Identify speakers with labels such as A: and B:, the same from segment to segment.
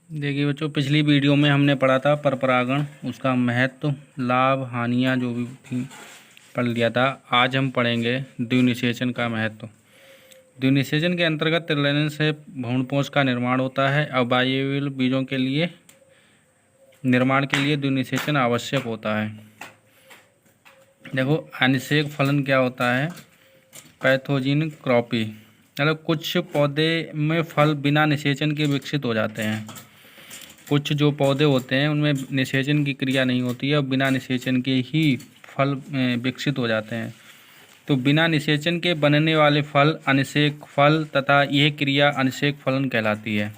A: देखिए बच्चों, पिछली वीडियो में हमने पढ़ा था परपरागण, उसका महत्व, लाभ, हानियाँ जो भी थी पढ़ लिया था। आज हम पढ़ेंगे द्विनिषेचन का महत्व। द्विनिषेचन के अंतर्गत त्रिलयन से भ्रूणपोष का निर्माण होता है। अवायवीय बीजों के लिए निर्माण के लिए द्विनिषेचन आवश्यक होता है। देखो, अनिषेक फलन क्या होता है? पैथोजिन क्रॉपी, मतलब कुछ पौधे में फल बिना निषेचन के विकसित हो जाते हैं। कुछ जो पौधे होते हैं उनमें निषेचन की क्रिया नहीं होती है और बिना निषेचन के ही फल विकसित हो जाते हैं। तो बिना निषेचन के बनने वाले फल अनिषेक फल तथा यह क्रिया अनिषेक फलन कहलाती है।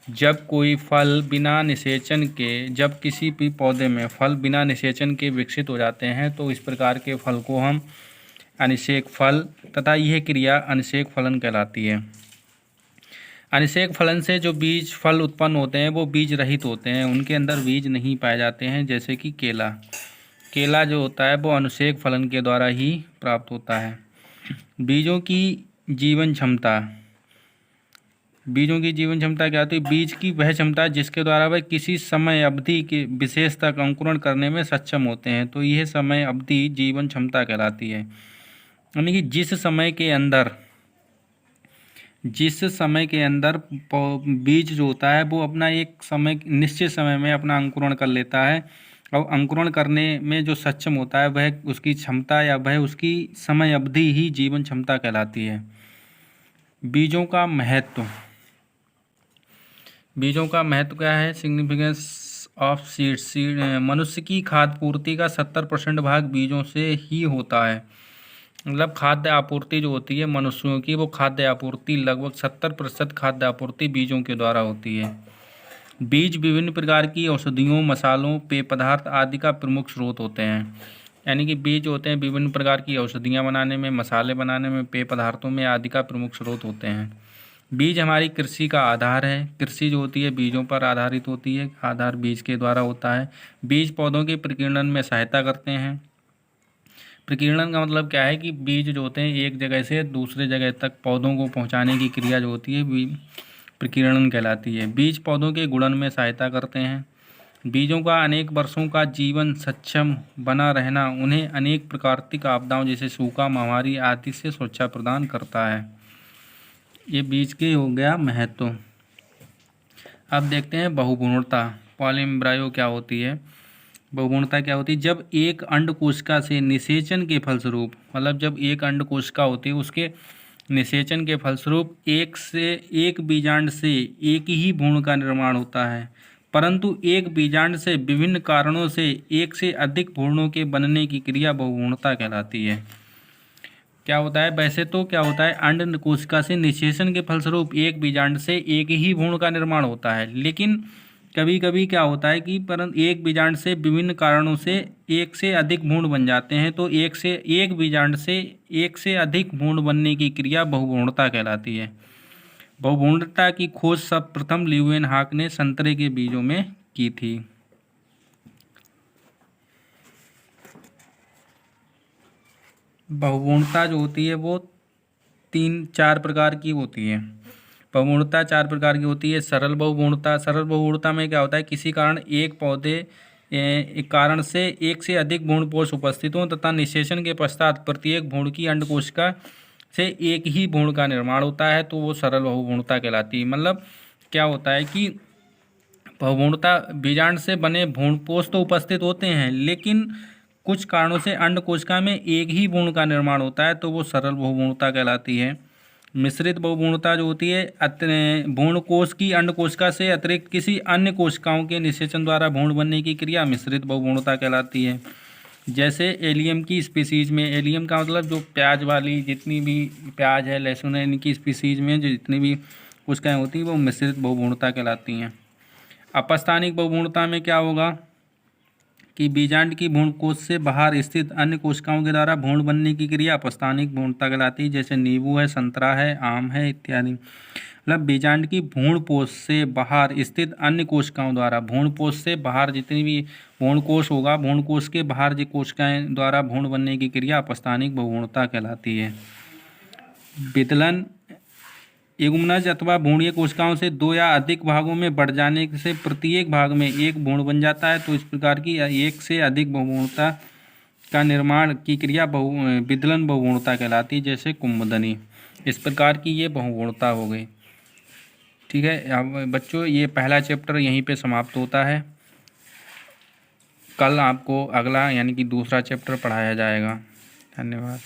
A: जब कोई फल बिना निषेचन के, जब किसी भी पौधे में फल बिना निषेचन के विकसित हो जाते हैं तो इस प्रकार के फल को हम अनिषेक फल तथा यह क्रिया अनिषेक फलन कहलाती है। अनिषेक फलन से जो बीज फल उत्पन्न होते हैं वो बीज रहित होते हैं, उनके अंदर बीज नहीं पाए जाते हैं। जैसे कि केला जो होता है वो अनिषेक फलन के द्वारा ही प्राप्त होता है। बीजों की जीवन क्षमता, बीजों की जीवन क्षमता क्या होती है? बीज की वह क्षमता जिसके द्वारा वह किसी समय अवधि के विशेष तक अंकुरण करने में सक्षम होते हैं, तो यह समय अवधि जीवन क्षमता कहलाती है। यानी कि जिस समय के अंदर बीज जो होता है वो अपना एक समय, निश्चित समय में अपना अंकुरण कर लेता है और अंकुरण करने में जो सक्षम होता है वह उसकी क्षमता या वह उसकी समय अवधि ही जीवन क्षमता कहलाती है। बीजों का महत्व, बीजों का महत्व क्या है? Significance of seeds. मनुष्य की खाद्य पूर्ति का 70% भाग बीजों से ही होता है। मतलब खाद्य आपूर्ति जो होती है मनुष्यों की, वो खाद्य आपूर्ति लगभग 70% खाद्य आपूर्ति बीजों के द्वारा होती है। बीज विभिन्न प्रकार की औषधियों, मसालों, पेय पदार्थ आदि का प्रमुख स्रोत होते हैं। यानी कि बीज होते हैं विभिन्न प्रकार की औषधियाँ बनाने में, मसाले बनाने में, पेय पदार्थों में आदि का प्रमुख स्रोत होते हैं। बीज हमारी कृषि का आधार है। कृषि जो होती है बीजों पर आधारित होती है, आधार बीज के द्वारा होता है। बीज पौधों के प्रकीर्णन में सहायता करते हैं। प्रकीर्णन का मतलब क्या है कि बीज जो होते हैं एक जगह से दूसरे जगह तक पौधों को पहुंचाने की क्रिया जो होती है प्रकीर्णन कहलाती है। बीज पौधों के गुणन में सहायता करते हैं। बीजों का अनेक वर्षों का जीवन सक्षम बना रहना उन्हें अनेक प्राकृतिक आपदाओं जैसे सूखा, महामारी आदि से सुरक्षा प्रदान करता है। ये बीज के हो गया महत्व। अब देखते हैं बहुभ्रूणता, पॉलीएम्ब्रायो क्या होती है? बहुभ्रूणता क्या होती है? जब एक अंड कोशिका से निषेचन के फलस्वरूप, मतलब जब एक अंड कोशिका होती है उसके निषेचन के फलस्वरूप एक बीजांड से एक ही भ्रूण का निर्माण होता है, परंतु एक बीजांड से विभिन्न कारणों से एक से अधिक भ्रूणों के बनने की क्रिया बहुभ्रूणता कहलाती है। क्या होता है? वैसे तो क्या होता है, अंड कोशिका से निषेचन के फलस्वरूप एक बीजांड से एक ही भ्रूण का निर्माण होता है, लेकिन कभी कभी क्या होता है कि परंतु एक बीजांड से विभिन्न कारणों से एक से अधिक भ्रूण बन जाते हैं, तो एक बीजांड से एक से अधिक भ्रूण बनने की क्रिया बहुभ्रूणता कहलाती है। बहुभ्रूणता की खोज सर्वप्रथम ल्यूवेनहॉक ने संतरे के बीजों में की थी। बहुभ्रूणता जो होती है वो 3-4 प्रकार की होती है। बहुभ्रूणता 4 प्रकार की होती है। सरल बहुभ्रूणता, सरल बहुभ्रूणता में क्या होता है, किसी कारण एक पौधे एक कारण से एक से अधिक भ्रूणपोष उपस्थित हों तथा निषेचन के पश्चात प्रत्येक भ्रूण की अंड कोशिका से एक ही भ्रूण का निर्माण होता है, तो वो सरल बहुभ्रूणता कहलाती है। मतलब क्या होता है कि बहुभ्रूणता बीजांड से बने भ्रूणपोष तो उपस्थित होते हैं, लेकिन कुछ कारणों से अंड कोशिका में एक ही भ्रूण का निर्माण होता है, तो वो सरल बहुभ्रूणता कहलाती है। मिश्रित बहुभ्रूणता जो होती है, भ्रूण कोश की अंड कोशिका से अतिरिक्त किसी अन्य कोशिकाओं के निषेचन द्वारा भ्रूण बनने की क्रिया मिश्रित बहुभ्रूणता कहलाती है। जैसे एलियम की स्पीसीज में, एलियम का मतलब जो प्याज वाली जितनी भी प्याज है, लहसुन है, इनकी स्पीसीज में जो जितनी भी कोशिकाएँ होती हैं वो मिश्रित बहुभ्रूणता कहलाती हैं। अपस्थानिक बहुभ्रूणता में क्या होगा कि बीजांड की भ्रूणकोश से बाहर स्थित अन्य कोशिकाओं के द्वारा भ्रूण बनने की क्रिया अपस्थानिक भ्रूणता कहलाती है। जैसे नींबू है, संतरा है, आम है इत्यादि। मतलब बीजांड की भ्रूणपोष से बाहर स्थित अन्य कोशिकाओं द्वारा, भ्रूणपोष से बाहर जितनी भी भ्रूणकोश होगा, भ्रूणकोश के बाहर जो कोशिकाएं द्वारा भ्रूण बनने की क्रिया अपस्थानिक बहुभ्रूणता कहलाती है। विदलन एगुमनज अथवा भ्रूणीय कोशिकाओं से दो या अधिक भागों में बढ़ जाने से प्रत्येक भाग में एक भ्रूण बन जाता है। तो इस प्रकार की एक से अधिक बहुभ्रूणता का निर्माण की क्रिया विदलन बहुभ्रूणता कहलाती है, जैसे कुंभधनी। इस प्रकार की ये बहुभ्रूणता हो गई। ठीक है, अब बच्चों ये पहला चैप्टर यहीं पे समाप्त होता है। कल आपको अगला यानी कि दूसरा चैप्टर पढ़ाया जाएगा। धन्यवाद।